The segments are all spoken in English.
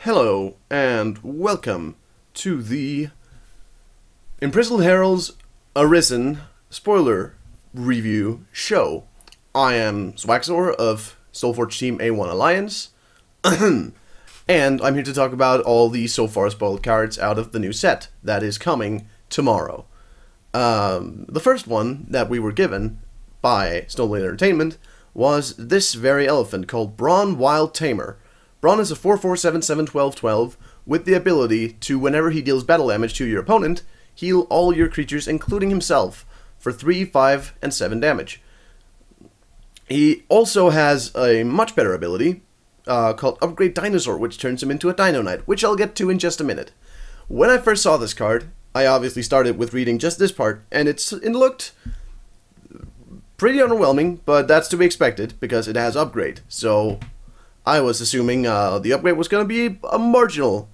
Hello, and welcome to the Imprisoned Heralds Arisen spoiler review show. I am Swaxor of Soulforge Team A1 Alliance, and I'm here to talk about all the so far spoiled cards out of the new set that is coming tomorrow. The first one that we were given by Snowblade Entertainment was this very elephant called Brawn Wild Tamer. Brawn is a 4/4/7/7/12/12 with the ability to, whenever he deals battle damage to your opponent, heal all your creatures, including himself, for 3, 5, and 7 damage. He also has a much better ability called Upgrade Dinosaur, which turns him into a Dino Night, which I'll get to in just a minute. When I first saw this card, I obviously started with reading just this part, and it looked pretty underwhelming, but that's to be expected because it has Upgrade, so I was assuming the upgrade was going to be a marginal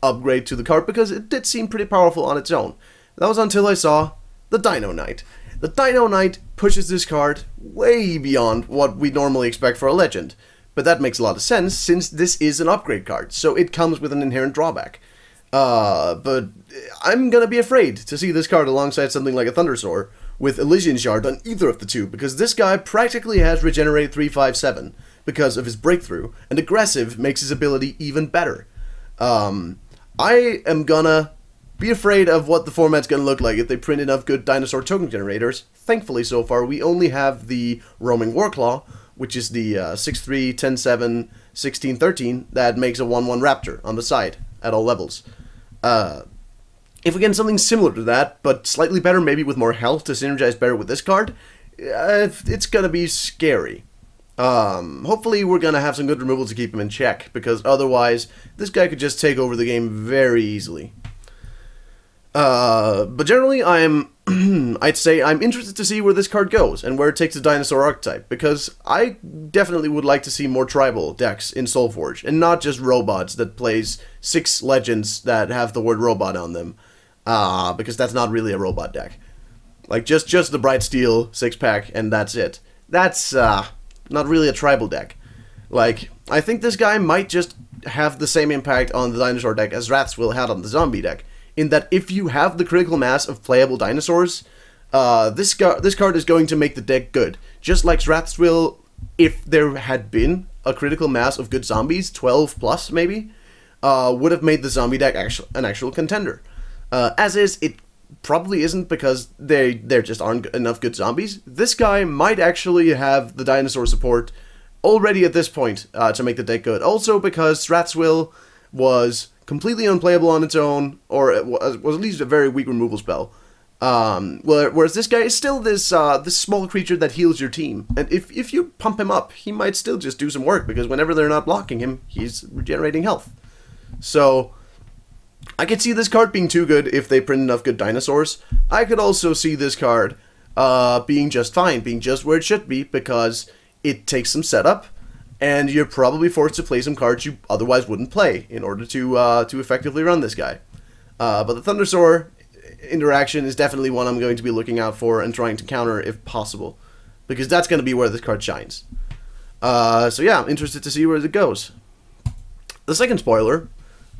upgrade to the card because it did seem pretty powerful on its own. That was until I saw the Dino Night. The Dino Night pushes this card way beyond what we normally expect for a legend, but that makes a lot of sense since this is an upgrade card, so it comes with an inherent drawback. But I'm going to be afraid to see this card alongside something like a Thundersaur with Elysian Shard on either of the two, because this guy practically has regenerated 3, 5, 7 because of his breakthrough, and aggressive makes his ability even better. I am gonna be afraid of what the format's gonna look like if they print enough good dinosaur token generators. Thankfully, so far, we only have the Roaming Warclaw, which is the 6/3, 10/7, 16/13 that makes a 1/1 raptor on the side at all levels. If we get something similar to that, but slightly better, maybe with more health to synergize better with this card, it's gonna be scary. Hopefully we're gonna have some good removal to keep him in check, because otherwise this guy could just take over the game very easily. But generally I'd say I'm interested to see where this card goes and where it takes the dinosaur archetype, because I definitely would like to see more tribal decks in Soulforge, and not just robots that plays 6 legends that have the word robot on them, because that's not really a robot deck. Like, just the Bright Steel 6-pack and that's it. That's, not really a tribal deck. Like, I think this guy might just have the same impact on the dinosaur deck as Wrathswill had on the zombie deck, in that if you have the critical mass of playable dinosaurs, this card is going to make the deck good. Just like Wrathswill, if there had been a critical mass of good zombies, 12 plus maybe, would have made the zombie deck an actual contender. As is, it probably isn't, because there just aren't enough good zombies. This guy might actually have the dinosaur support already at this point to make the deck good. Also because Wrathswill was completely unplayable on its own, or it was at least a very weak removal spell. Whereas this guy is still this small creature that heals your team. And if you pump him up, he might still just do some work, because whenever they're not blocking him, he's regenerating health. So I could see this card being too good if they print enough good dinosaurs. I could also see this card being just fine, being just where it should be, because it takes some setup, and you're probably forced to play some cards you otherwise wouldn't play in order to effectively run this guy. But the Thundersaur interaction is definitely one I'm going to be looking out for and trying to counter if possible, because that's going to be where this card shines. So yeah, I'm interested to see where it goes. The second spoiler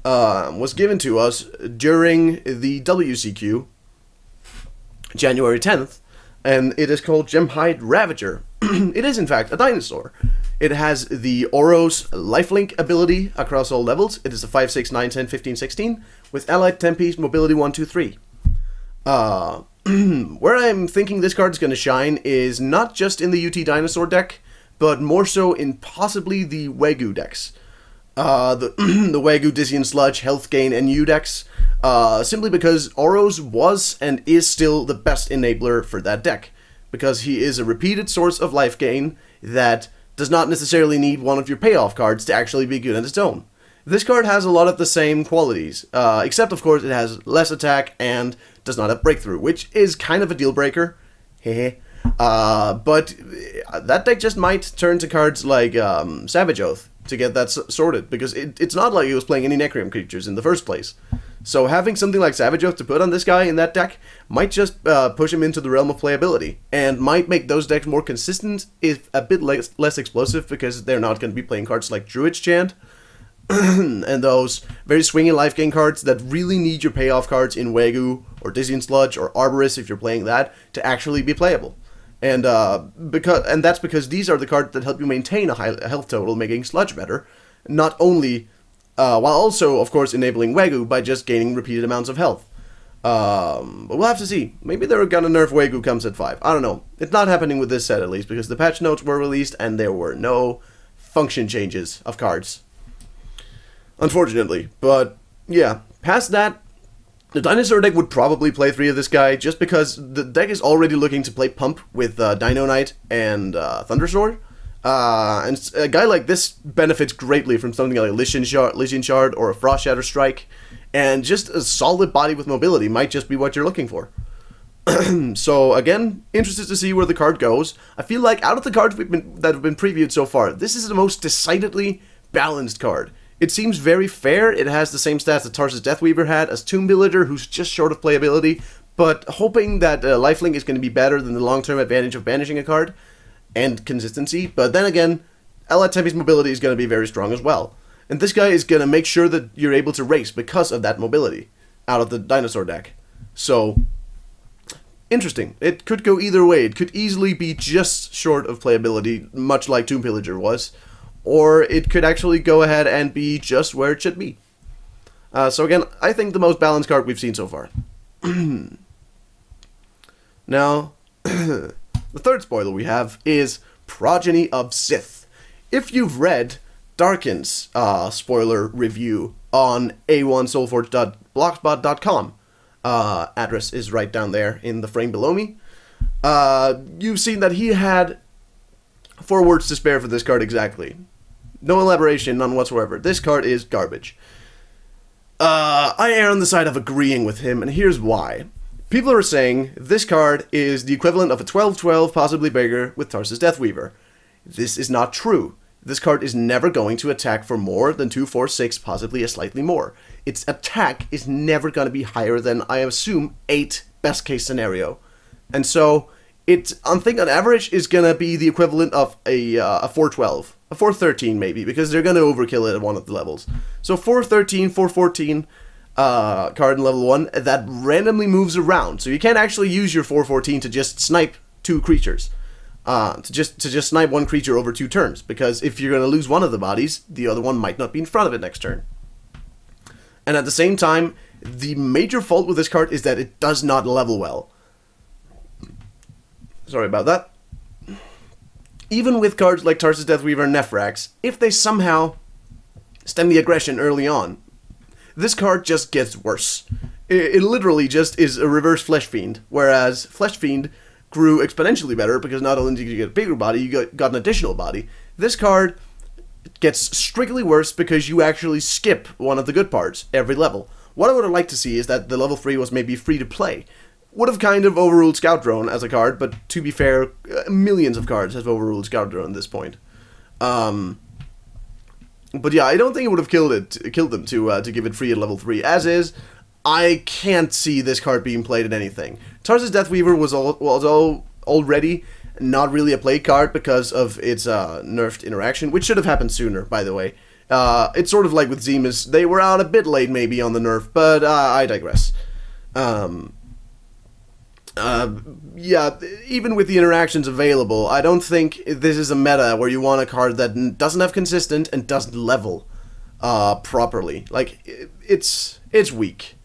was given to us during the WCQ, January 10th, and it is called Hideravager. It is, in fact, a dinosaur. It has the Oros lifelink ability across all levels. It is a 5, 6, 9, 10, 15, 16, with allied 10-piece mobility 1, 2, 3. Where I'm thinking this card is going to shine is not just in the UT dinosaur deck, but more so in possibly the Wagyu decks. The Wagyu, Dizzy and Sludge, Health Gain, and U decks, simply because Oros was and is still the best enabler for that deck, because he is a repeated source of life gain that does not necessarily need one of your payoff cards to actually be good on its own. This card has a lot of the same qualities, except of course it has less attack and does not have breakthrough, which is kind of a deal breaker. But that deck just might turn to cards like Savage Oath to get that sorted, because it's not like he was playing any Necreum creatures in the first place. So having something like Savage Oath to put on this guy in that deck might just push him into the realm of playability, and might make those decks more consistent, if a bit less explosive, because they're not going to be playing cards like Druid's Chant. and those very swingy life gain cards that really need your payoff cards in Wagyu or Dizzying Sludge or Arborist, if you're playing that, to actually be playable. And that's because these are the cards that help you maintain a high health total, making Sludge better, not only while also, of course, enabling Wagyu by just gaining repeated amounts of health. But we'll have to see. Maybe they're gonna nerf Wagyu comes at 5. I don't know. It's not happening with this set, at least, because the patch notes were released and there were no function changes of cards. Unfortunately. But, yeah. Past that, the Dinosaur deck would probably play 3 of this guy, just because the deck is already looking to play Pump with Dino Night and Thundersword. And a guy like this benefits greatly from something like a Lycian Shard or a Frost Shatter Strike. And just a solid body with mobility might just be what you're looking for. So, again, interested to see where the card goes. I feel like out of the cards that have been previewed so far, this is the most decidedly balanced card. It seems very fair. It has the same stats that Tarsus Deathweaver had as Tomb Villager, who's just short of playability, but hoping that Lifelink is going to be better than the long-term advantage of banishing a card, and consistency. But then again, Allied Tempy's mobility is going to be very strong as well. And this guy is going to make sure that you're able to race because of that mobility out of the Dinosaur deck. So, interesting. It could go either way. It could easily be just short of playability, much like Tomb Pillager was. Or it could actually go ahead and be just where it should be. So again, I think the most balanced card we've seen so far. Now, the third spoiler we have is Progeny of Sith. If you've read Darken's spoiler review on a1soulforge.blogspot.com, address is right down there in the frame below me, you've seen that he had 4 words to spare for this card exactly. No elaboration, none whatsoever. This card is garbage. I err on the side of agreeing with him, and here's why. People are saying this card is the equivalent of a 12/12, possibly bigger, with Tarsus Deathweaver. This is not true. This card is never going to attack for more than 2, 4, 6, possibly a slightly more. Its attack is never going to be higher than, I assume, 8, best case scenario. And so, I think on average is going to be the equivalent of a 4/12. A 4/13 maybe, because they're going to overkill it at one of the levels. So 4/13, 4/14 card in level 1 that randomly moves around. So you can't actually use your 4/14 to just snipe 2 creatures. To just snipe 1 creature over 2 turns, because if you're going to lose one of the bodies, the other one might not be in front of it next turn. And at the same time, the major fault with this card is that it does not level well. Sorry about that. Even with cards like Tarsus Deathweaver and Nephrax, if they somehow stem the aggression early on, this card just gets worse. It literally just is a reverse Flesh Fiend, whereas Flesh Fiend grew exponentially better because not only did you get a bigger body, you got an additional body. This card gets strictly worse because you actually skip one of the good parts every level. What I would have liked to see is that the level 3 was maybe free to play. Would have kind of overruled Scout Drone as a card, but to be fair, millions of cards have overruled Scout Drone at this point. But yeah, I don't think it would have killed them to give it free at level 3. As is, I can't see this card being played in anything. Tarsus Deathweaver was already not really a play card because of its nerfed interaction, which should have happened sooner, by the way. It's sort of like with Zemus. They were out a bit late maybe on the nerf, but I digress. Yeah, even with the interactions available, I don't think this is a meta where you want a card that doesn't have consistent and doesn't level properly. Like, it's weak.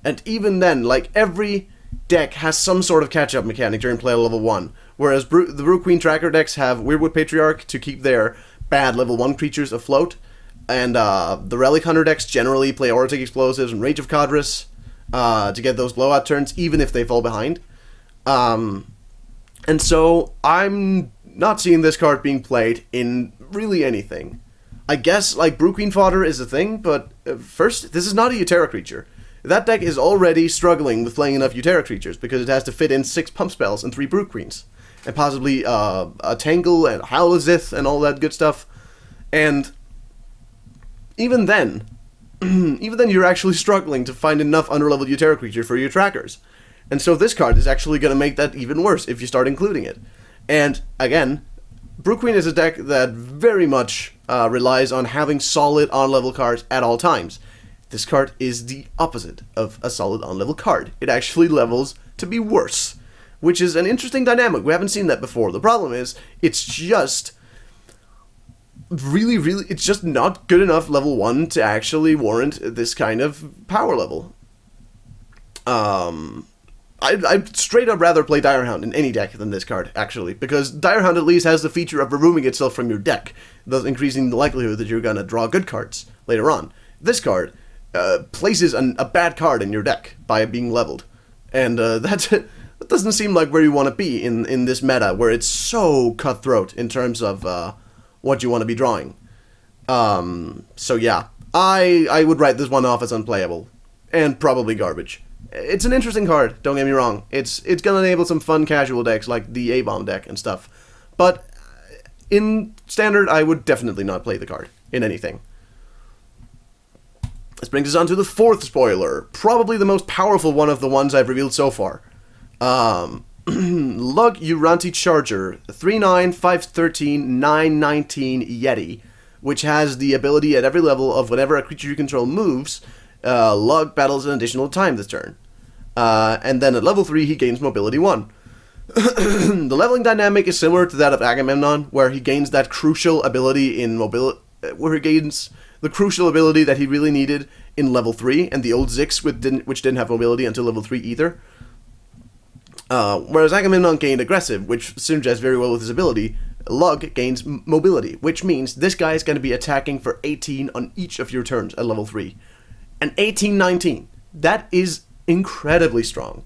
And even then, like, every deck has some sort of catch-up mechanic during play level 1, whereas the Brew Queen Tracker decks have Weirdwood Patriarch to keep their bad level 1 creatures afloat, and the Relic Hunter decks generally play Auratic Explosives and Rage of Kadris to get those blowout turns, even if they fall behind. And so, I'm not seeing this card being played in really anything. I guess, like, Brew Queen fodder is a thing, but first, this is not a Utera creature. That deck is already struggling with playing enough Utera creatures, because it has to fit in 6 Pump Spells and 3 Brew Queens. And possibly a Tangle and Howlazith and all that good stuff. And even then, you're actually struggling to find enough underleveled Utera creature for your trackers. And so this card is actually going to make that even worse if you start including it. And, again, Brew Queen is a deck that very much relies on having solid on-level cards at all times. This card is the opposite of a solid on-level card. It actually levels to be worse, which is an interesting dynamic. We haven't seen that before. The problem is, it's just really, it's just not good enough level 1 to actually warrant this kind of power level. I'd straight up rather play Direhound in any deck than this card, actually, because Direhound at least has the feature of removing itself from your deck, thus increasing the likelihood that you're going to draw good cards later on. This card places a bad card in your deck by being leveled, and that doesn't seem like where you want to be in this meta, where it's so cutthroat in terms of what you want to be drawing. So yeah, I would write this one off as unplayable, and probably garbage. It's an interesting card, don't get me wrong. It's gonna enable some fun casual decks like the A-Bomb deck and stuff. But in Standard, I would definitely not play the card in anything. This brings us on to the fourth spoiler. Probably the most powerful one of the ones I've revealed so far. Lug Uranti Charger, 3/9, 5/13, 9/19 Yeti, which has the ability at every level of whenever a creature you control moves, Lug battles an additional time this turn. And then at level 3, he gains mobility 1. The leveling dynamic is similar to that of Agamemnon, where he gains that crucial ability in mobility, where he gains the crucial ability that he really needed in level 3, and the old Zix, which didn't have mobility until level 3 either. Whereas Agamemnon gained aggressive, which synergizes very well with his ability. Lug gains mobility, which means this guy is going to be attacking for 18 on each of your turns at level 3. And 18-19. That is incredibly strong.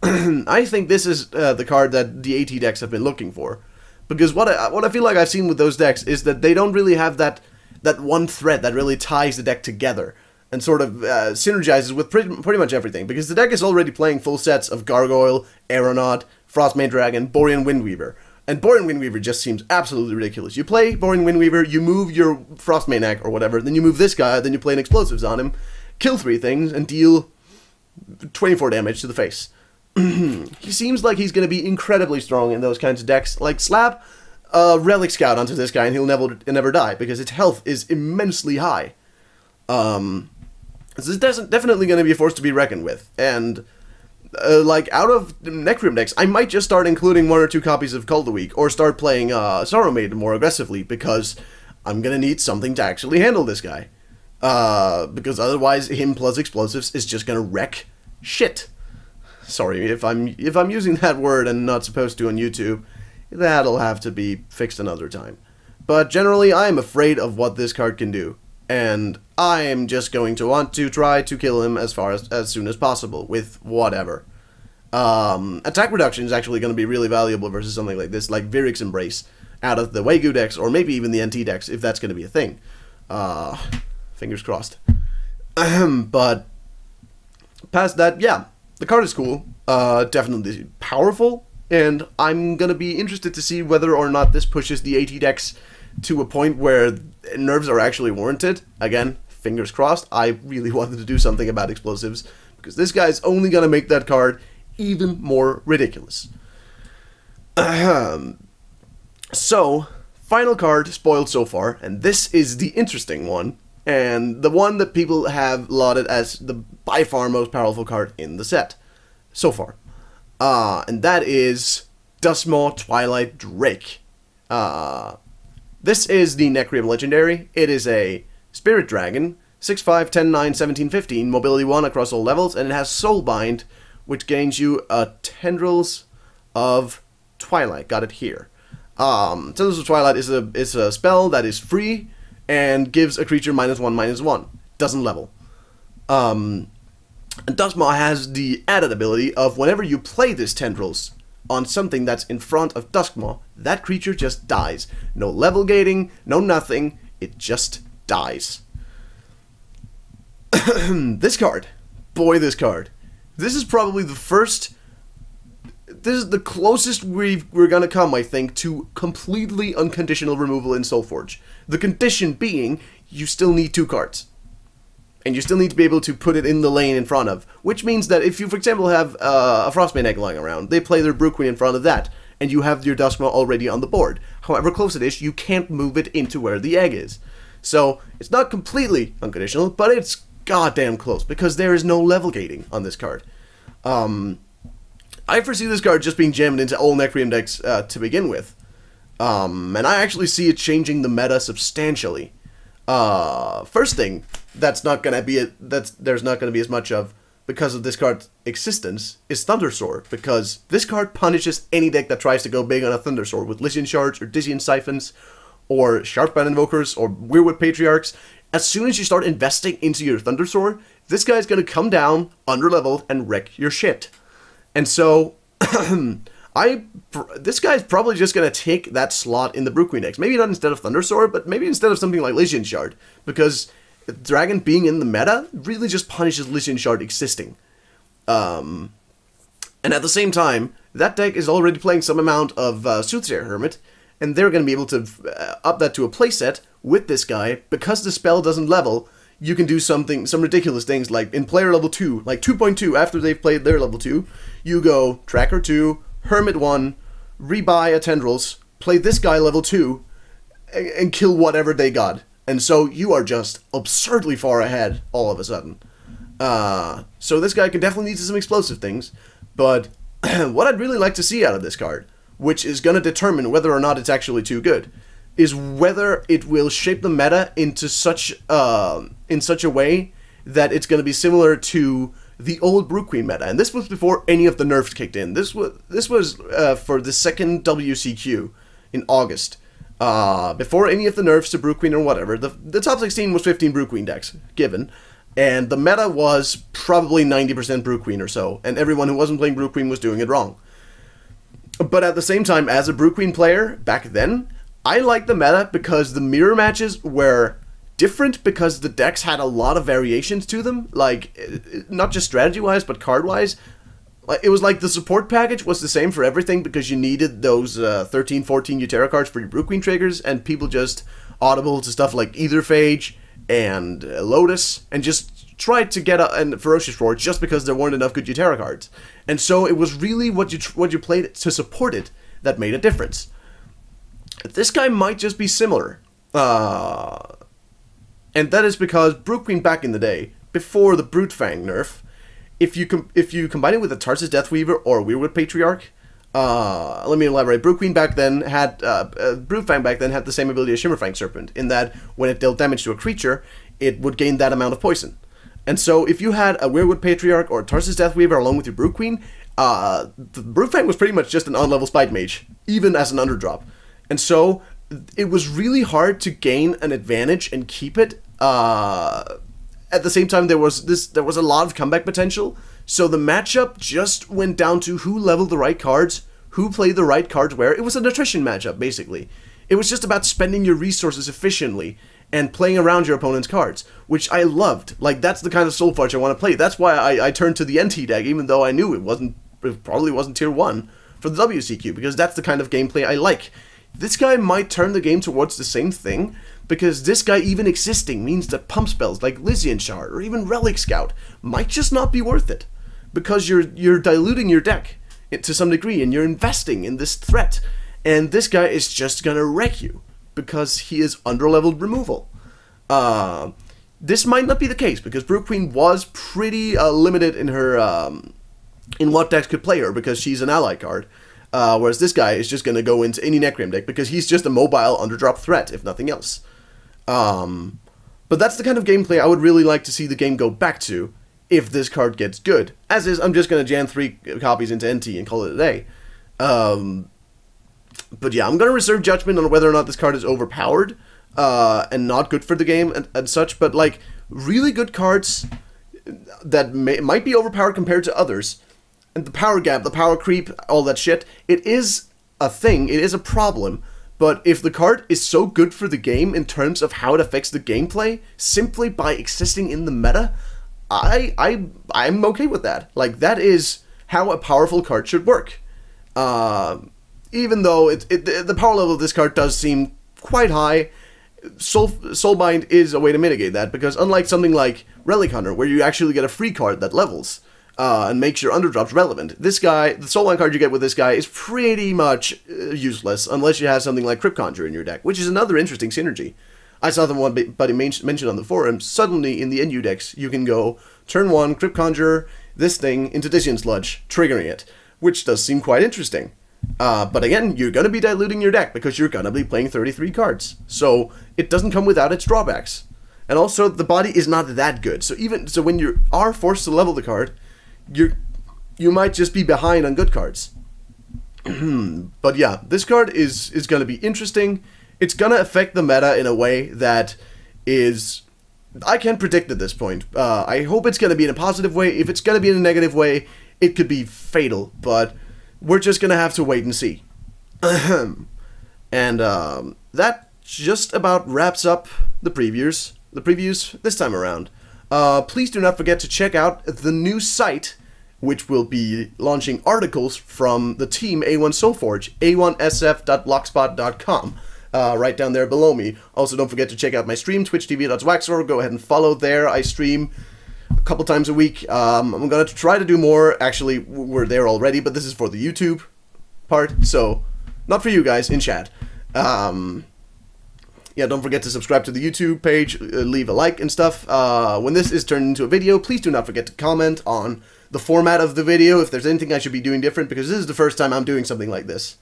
I think this is the card that the AT decks have been looking for. Because what I feel like I've seen with those decks is that they don't really have that one thread that really ties the deck together and sort of synergizes with pretty much everything. Because the deck is already playing full sets of Gargoyle, Aeronaut, Frostmane Dragon, Borean Windweaver. And Borean Windweaver just seems absolutely ridiculous. You play Borean Windweaver, you move your Frostmaniac or whatever, then you move this guy, then you play an Explosives on him, kill 3 things, and deal 24 damage to the face. He seems like he's going to be incredibly strong in those kinds of decks. Like, slap a Relic Scout onto this guy and he'll never die, because its health is immensely high. This is definitely going to be a force to be reckoned with. And, like, out of Necrim decks, I might just start including 1 or 2 copies of Call of the Week, or start playing Sorrow Maiden more aggressively, because I'm going to need something to actually handle this guy. Because otherwise, him plus Explosives is just going to wreck shit. Sorry if I'm using that word and not supposed to on YouTube. That'll have to be fixed another time. But generally, I am afraid of what this card can do, and I am just going to want to try to kill him as soon as possible with whatever. Attack reduction is actually going to be really valuable versus something like this, like Virix Embrace, out of the Wagyu decks, or maybe even the NT decks, if that's going to be a thing. Fingers crossed. But past that, yeah, the card is cool, definitely powerful, and I'm gonna be interested to see whether or not this pushes the AT decks to a point where nerves are actually warranted. Again, fingers crossed. I really wanted to do something about Explosives, because this guy's only gonna make that card even more ridiculous. So, final card spoiled so far, and this is the interesting one, and the one that people have lauded as the by far most powerful card in the set so far. And that is Dustmaw Twilight Drake. This is the Necrim Legendary. It is a Spirit Dragon, 6/5, 10/9, 17/15, mobility 1 across all levels, and it has Soulbind, which gains you Tendrils of Twilight. Got it here. Tendrils of Twilight is a spell that is free and gives a creature -1/-1. Doesn't level. And Dustmaw has the added ability of whenever you play this Tendrils on something that's in front of Dustmaw, that creature just dies. No level gating, no nothing, it just dies. This card. Boy, this card. This is probably the first... This is the closest we're gonna come, I think, to completely unconditional removal in Soulforge. The condition being, you still need 2 cards. And you still need to be able to put it in the lane in front of. Which means that if you, for example, have a Frostmane Egg lying around, they play their Brew Queen in front of that. and you have your Dusma already on the board. However close it is, you can't move it into where the egg is. So it's not completely unconditional, but it's goddamn close, because there is no level gating on this card. I foresee this card just being jammed into all Necreum decks to begin with. And I actually see it changing the meta substantially. First thing, there's not going to be as much of, because of this card's existence, is Thundersword, because this card punishes any deck that tries to go big on a Thundersword with Lycian Shards or Dizzying Siphons or Sharpbound Invokers or Weirwood Patriarchs. As soon as you start investing into your Thundersword, this guy's going to come down, underleveled, and wreck your shit. And so, this guy's probably just going to take that slot in the Brew Queen decks. Maybe not instead of Thundersword, but maybe instead of something like Lycian Shard. Because Dragon being in the meta really just punishes Lycian Shard existing. And at the same time, that deck is already playing some amount of Soothsayer Hermit, and they're going to be able to up that to a playset with this guy. Because the spell doesn't level, you can do some ridiculous things, like in player level 2, like 2.2, after they've played their level 2, you go Tracker 2, Hermit 1, rebuy a Tendrils, play this guy level 2, and kill whatever they got. And so you are just absurdly far ahead all of a sudden. So this guy can definitely lead to some explosive things, but what I'd really like to see out of this card, which is going to determine whether or not it's actually too good, is whether it will shape the meta into in such a way that it's going to be similar to the old Brew Queen meta. And this was before any of the nerfs kicked in. This was for the second WCQ in August. Before any of the nerfs to Brew Queen or whatever. The top 16 was 15 Brew Queen decks, given. And the meta was probably 90% Brew Queen or so. And everyone who wasn't playing Brew Queen was doing it wrong. But at the same time, as a Brew Queen player, back then, I liked the meta because the mirror matches were different, because the decks had a lot of variations to them, like, not just strategy-wise, but card-wise. It was like the support package was the same for everything, because you needed those 13, 14 Utera cards for your Brew Queen triggers, and people just audible to stuff like Aetherphage and Lotus, and just tried to get a Ferocious Roar just because there weren't enough good Utera cards. And so it was really what you played to support it that made a difference. This guy might just be similar. And that is because Brew Queen back in the day, before the Brute Fang nerf, if you combine it with a Tarsus Deathweaver or Weirwood Patriarch, let me elaborate. Brew Queen back then had, Brute Fang back then had the same ability as Shimmerfang Serpent, in that when it dealt damage to a creature, it would gain that amount of poison. And so if you had a Weirwood Patriarch or a Tarsus Deathweaver along with your Brew Queen, the Brute Fang was pretty much just an on-level Spite Mage, even as an underdrop. And so it was really hard to gain an advantage and keep it. At the same time, there was a lot of comeback potential. So the matchup just went down to who leveled the right cards, who played the right cards where. It was an attrition matchup, basically. It was just about spending your resources efficiently and playing around your opponent's cards, which I loved. Like, that's the kind of Soul Forge I want to play. That's why I turned to the NT deck, even though I knew it probably wasn't tier 1 for the WCQ, because that's the kind of gameplay I like. This guy might turn the game towards the same thing, because this guy even existing means that pump spells like Lycian Shard or even Relic Scout might just not be worth it, because you're diluting your deck to some degree and you're investing in this threat, and this guy is just gonna wreck you because he is underleveled removal. This might not be the case, because Brew Queen was pretty limited in her in what decks could play her, because she's an ally card. Whereas this guy is just going to go into any Necreum deck, because he's just a mobile underdrop threat, if nothing else. But that's the kind of gameplay I would really like to see the game go back to, if this card gets good. As is, I'm just going to jam 3 copies into NT and call it a day. But yeah, I'm going to reserve judgment on whether or not this card is overpowered, and not good for the game and such, but like, really good cards that might be overpowered compared to others. And the power gap, the power creep, all that shit, it is a thing, it is a problem, but if the card is so good for the game in terms of how it affects the gameplay, simply by existing in the meta, I'm okay with that. Like, that is how a powerful card should work. Even though the power level of this card does seem quite high, Soulbind is a way to mitigate that, because unlike something like Relic Hunter, where you actually get a free card that levels, and makes your underdrops relevant. This guy, the Soulline card you get with this guy is pretty much useless unless you have something like Crypt Conjure in your deck, which is another interesting synergy. I saw them one buddy mentioned on the forum. Suddenly in the NU decks, you can go turn 1, Crypt Conjure, this thing into Disian Sludge, triggering it, which does seem quite interesting. But again, you're going to be diluting your deck because you're going to be playing 33 cards. So it doesn't come without its drawbacks. And also, the body is not that good. So when you are forced to level the card, you might just be behind on good cards. But yeah, this card is going to be interesting. It's going to affect the meta in a way that is... I can't predict at this point. I hope it's going to be in a positive way. If it's going to be in a negative way, it could be fatal. But we're just going to have to wait and see. And that just about wraps up the previews this time around. Please do not forget to check out the new site, which will be launching articles from the team A1 Soulforge, a1sf.blogspot.com. Right down there below me. Also, don't forget to check out my stream, twitch.tv/Zwaxor. Go ahead and follow there. I stream a couple times a week. I'm going to try to do more. Actually, we're there already, but this is for the YouTube part, so not for you guys in chat. Yeah, don't forget to subscribe to the YouTube page, leave a like and stuff. When this is turned into a video, please do not forget to comment on the format of the video, if there's anything I should be doing different, because this is the first time I'm doing something like this.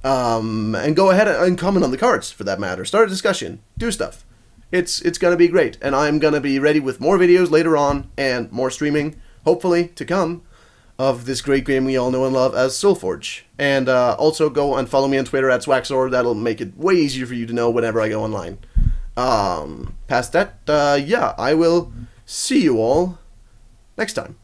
And go ahead and comment on the cards, for that matter. Start a discussion. Do stuff. It's gonna be great, and I'm gonna be ready with more videos later on, and more streaming, hopefully, to come, of this great game we all know and love as Soulforge. And also go and follow me on Twitter at Zwaxor. That'll make it way easier for you to know whenever I go online. Past that, yeah, I will see you all next time.